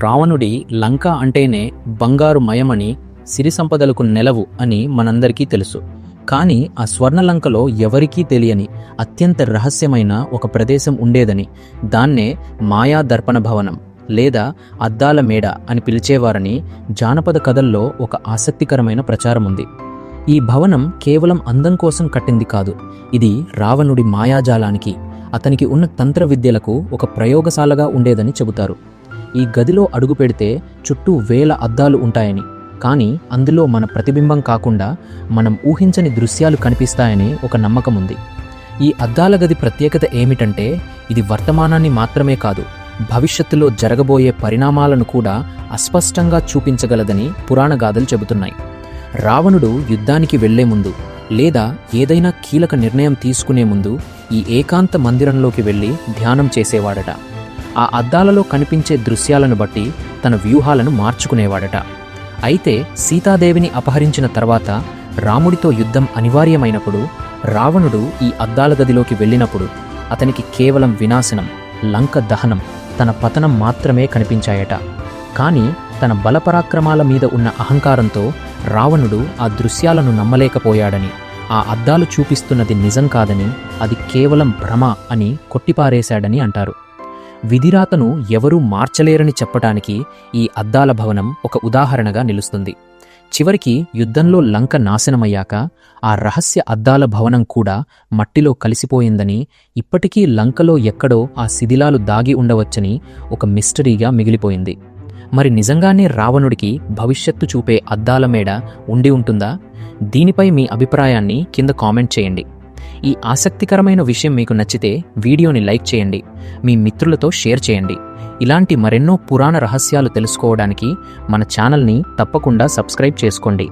రావణుడి లంక అంటేనే బంగారు మయమని, సిరి సంపదలకు నెలవు అని మనందరికీ తెలుసు. కానీ ఆ స్వర్ణలంకలో ఎవరికీ తెలియని అత్యంత రహస్యమైన ఒక ప్రదేశం ఉండేదని, దాన్నే మాయా దర్పణ భవనం లేదా అద్దాల మేడ అని పిలిచేవారని జానపద కథల్లో ఒక ఆసక్తికరమైన ప్రచారం ఉంది. ఈ భవనం కేవలం అందం కోసం కట్టింది కాదు, ఇది రావణుడి మాయాజాలానికి, అతనికి ఉన్న తంత్ర విద్యలకు ఒక ప్రయోగశాలగా ఉండేదని చెబుతారు. ఈ గదిలో అడుగు పెడితే చుట్టూ వేల అద్దాలు ఉంటాయని, కానీ అందులో మన ప్రతిబింబం కాకుండా మనం ఊహించని దృశ్యాలు కనిపిస్తాయని ఒక నమ్మకం ఉంది. ఈ అద్దాల గది ప్రత్యేకత ఏమిటంటే, ఇది వర్తమానాన్ని మాత్రమే కాదు, భవిష్యత్తులో జరగబోయే పరిణామాలను కూడా అస్పష్టంగా చూపించగలదని పురాణ గాథలు చెబుతున్నాయి. రావణుడు యుద్ధానికి వెళ్లే ముందు లేదా ఏదైనా కీలక నిర్ణయం తీసుకునే ముందు ఈ ఏకాంత మందిరంలోకి వెళ్లి ధ్యానం చేసేవాడట. ఆ అద్దాలలో కనిపించే దృశ్యాలను బట్టి తన వ్యూహాలను మార్చుకునేవాడట. అయితే సీతాదేవిని అపహరించిన తర్వాత రాముడితో యుద్ధం అనివార్యమైనప్పుడు రావణుడు ఈ అద్దాల గదిలోకి వెళ్ళినప్పుడు అతనికి కేవలం వినాశనం, లంక దహనం, తన పతనం మాత్రమే కనిపించాయట. కానీ తన బలపరాక్రమాల మీద ఉన్న అహంకారంతో రావణుడు ఆ దృశ్యాలను నమ్మలేకపోయాడని, ఆ అద్దాలు చూపిస్తున్నది నిజం కాదని, అది కేవలం భ్రమ అని కొట్టిపారేశాడని అంటారు. విధిరాతను ఎవరూ మార్చలేరని చెప్పటానికి ఈ అద్దాల భవనం ఒక ఉదాహరణగా నిలుస్తుంది. చివరికి యుద్ధంలో లంక నాశనమయ్యాక ఆ రహస్య అద్దాల భవనం కూడా మట్టిలో కలిసిపోయిందని, ఇప్పటికీ లంకలో ఎక్కడో ఆ శిథిలాలు దాగి ఉండవచ్చని ఒక మిస్టరీగా మిగిలిపోయింది. మరి నిజంగానే రావణుడికి భవిష్యత్తు చూపే అద్దాల మేడ ఉండి ఉంటుందా? దీనిపై మీ అభిప్రాయాన్ని కింద కామెంట్ చేయండి. ఈ ఆసక్తికరమైన విషయం మీకు నచ్చితే వీడియోని లైక్ చేయండి, మీ మిత్రులతో షేర్ చేయండి. ఇలాంటి మరెన్నో పురాణ రహస్యాలు తెలుసుకోవడానికి మన ఛానల్ని తప్పకుండా సబ్స్క్రైబ్ చేసుకోండి.